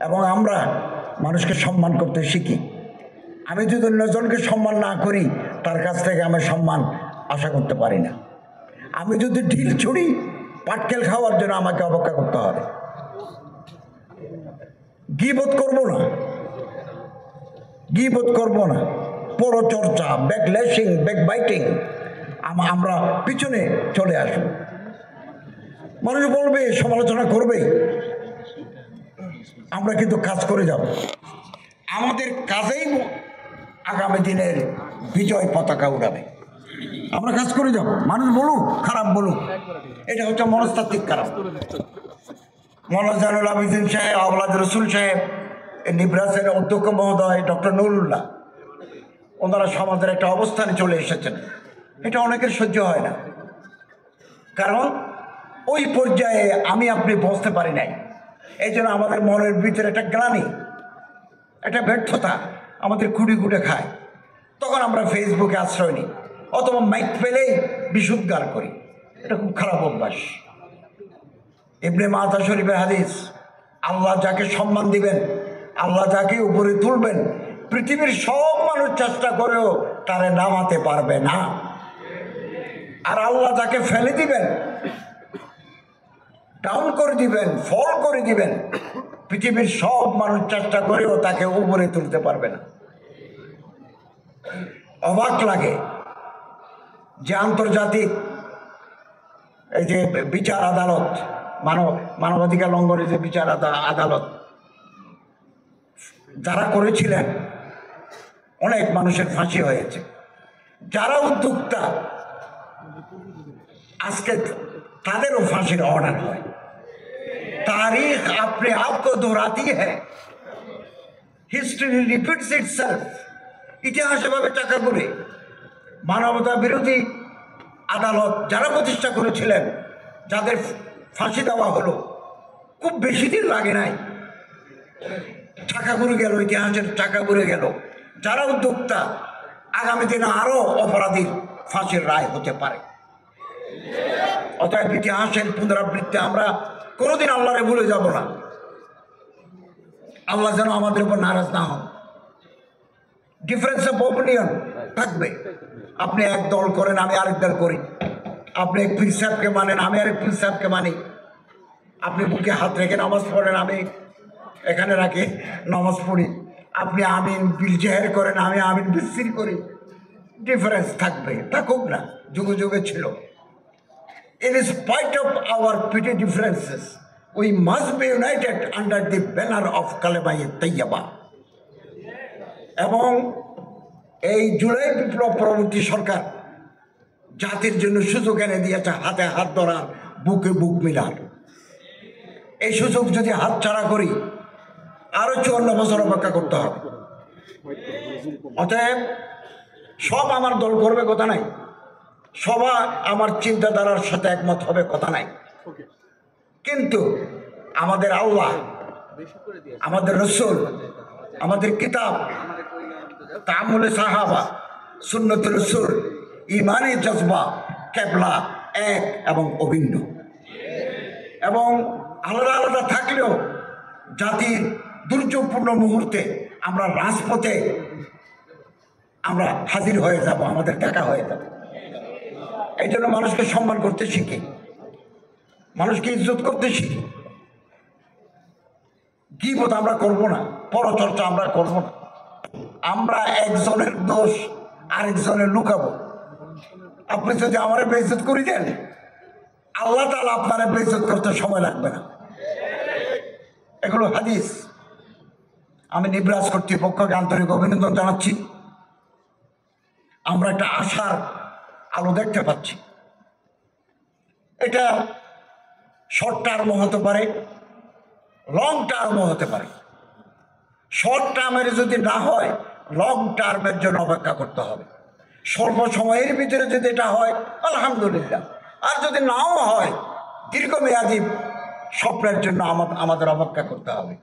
এবং আমরা মানুষকে সম্মান করতে শিখি। আমি যদি অন্যজনকে সম্মান না করি, তার কাছ থেকে আমি সম্মান আশা করতে পারি না। আমি যদি ঢিল ছুড়ি, পাটকেল খাওয়ার জন্য আমাকে অপেক্ষা করতে হবে। গীবত করব না, গীবত করব না, পরচর্চা, ব্যাকল্যাশিং, ব্যাকবাইটিং, আমরা পিছনে চলে আসব। মানুষ বলবে, সমালোচনা করবে, আমরা কিন্তু কাজ করে যাব। আমাদের কাজেই আগামী দিনের বিজয় পতাকা উড়াবে। আমরা কাজ করে যাব, মানুষ বলুক, খারাপ বলুক, এটা হচ্ছে মনস্তাত্ত্বিক কারণ। মৌলানা জাইনুল আবেদিন সাহেব, আওলাদ রসুল সাহেব, নিব্রাসের অধ্যক্ষ মহোদয় ডক্টর নুরুল্লাহ, ওনারা সমাজের একটা অবস্থানে চলে এসেছেন। এটা অনেকের সহ্য হয় না, কারণ ওই পর্যায়ে আমি আপনি পৌঁছতে পারি নাই। এই জন্য আমাদের মনের ভিতরে একটা গ্লানি, একটা ব্যর্থতা আমাদের কুড়ি কুটে খায়। তখন আমরা ফেসবুকে আশ্রয় নিই, অথবা মাইক পেলেই বিশুদ্ধার করি। এটা খুব খারাপ অভ্যাস। ইবনে মাতা শরীফের হাদিস, আল্লাহ যাকে সম্মান দিবেন, আল্লাহ যাকে উপরে তুলবেন, পৃথিবীর সব মানুষ চেষ্টা করেও তারে নামাতে পারবে না। আর আল্লাহ যাকে ফেলে দিবেন, ডাউন করে দিবেন, ফল করে দিবেন, পৃথিবীর সব মানুষ চেষ্টা করেও তাকে উপরে তুলতে পারবে না। অবাক লাগে যে আন্তর্জাতিক এই যে বিচার আদালত, মানবাধিকার লঙ্ঘনের যে বিচার আদালত যারা করেছিলেন, অনেক মানুষের ফাঁসি হয়েছে। যারা উদ্যোক্তা, আজকে তাদেরও ফাঁসির অর্ডার হয়। तारीख अपने आप को दोहराती है, हिस्ट्री रिपीट्स इटसेल्फ। ইতিহাস এভাবে টাকা করে মানবতা বিরোধী আদালত যারা প্রতিষ্ঠা করেছিলেন, যাদের ফাঁসি দেওয়া হলো, খুব বেশি দিন লাগে নাই, টাকা ঘুরে গেল, ইতিহাসের টাকা ঘুরে গেল। যারা উদ্যোক্তা, আগামী দিনে আরো অপরাধীর ফাঁসির রায় হতে পারে। অতএব ইতিহাসের পুনরাবৃত্তি আমরা কোনোদিন আল্লাহরে ভুলে যাব না। আল্লাহ যেন আমাদের উপর নারাজ না হন। ডিফারেন্স অফ অপিনিয়ন থাকবে। আপনি এক দল করেন, আমি আরেক দল করি। আপনি এক পীর সাহেবকে মানেন, আমি আরেক পীর সাহেবকে মানি। আপনি বুকে হাত রেখে নামাজ পড়েন, আমি এখানে রাখি নামাজ পড়ি। আপনি আমিন বিল জেহের করেন, আমি আমিন বিসির করি। ডিফারেন্স থাকবে, থাকুক না, যুগে যুগে ছিল। In spite of our petty differences, we must be united under the banner of Kalima Tayyaba. এবং এই জুলাই বিপ্লব পরবর্তী সরকার জাতির জন্য সুযোগ এনে দিয়েছে, হাতে হাত ধরার, বুকে বুক মিলার। এই সুযোগ যদি হাতছাড়া করি, আরো 54 বছর অপেক্ষা করতে হবে। অতএব সব আমার দল করবে কথা নাই, সবাই আমার চিন্তাধারার সাথে একমত হবে কথা নাই, কিন্তু আমাদের আল্লাহ, আমাদের রসুল, আমাদের কিতাব, তাআমুলে সাহাবা, সুন্নতুর রসুল, ইমানি জজবা, কেবলা এক এবং অভিন্ন। এবং আলাদা আলাদা থাকলেও জাতির দুর্যোগপূর্ণ মুহূর্তে আমরা রাজপথে আমরা হাজির হয়ে যাব, আমাদের দেখা হয়ে যাবে। এই জন্য মানুষকে সম্মান করতে শিখি, মানুষকে ইজ্জত করতে শিখি। গীবত আমরা করব না, পরচর্চা আমরা করব না। আমরা একজনের দোষ আরেকজনের লুকাবো। আপনি যদি আমার বেইজ্জত করে দেন, আল্লাহ তাআলা আপনার বেইজ্জত করতে সময় লাগবে না। এগুলো হাদিস। আমি নিব্রাস কর্তৃপক্ষকে আন্তরিক অভিনন্দন জানাচ্ছি। আমরা একটা আশার আলো দেখতে পাচ্ছি। এটা শর্ট টার্মও হতে পারে, লং টার্মও হতে পারে। শর্ট টার্মের যদি না হয়, লং টার্মের জন্য অপেক্ষা করতে হবে। স্বল্প সময়ের ভিতরে যদি এটা হয়, আলহামদুলিল্লাহ। আর যদি নাও হয়, দীর্ঘমেয়াদী স্বপ্নের জন্য আমাদের অপেক্ষা করতে হবে।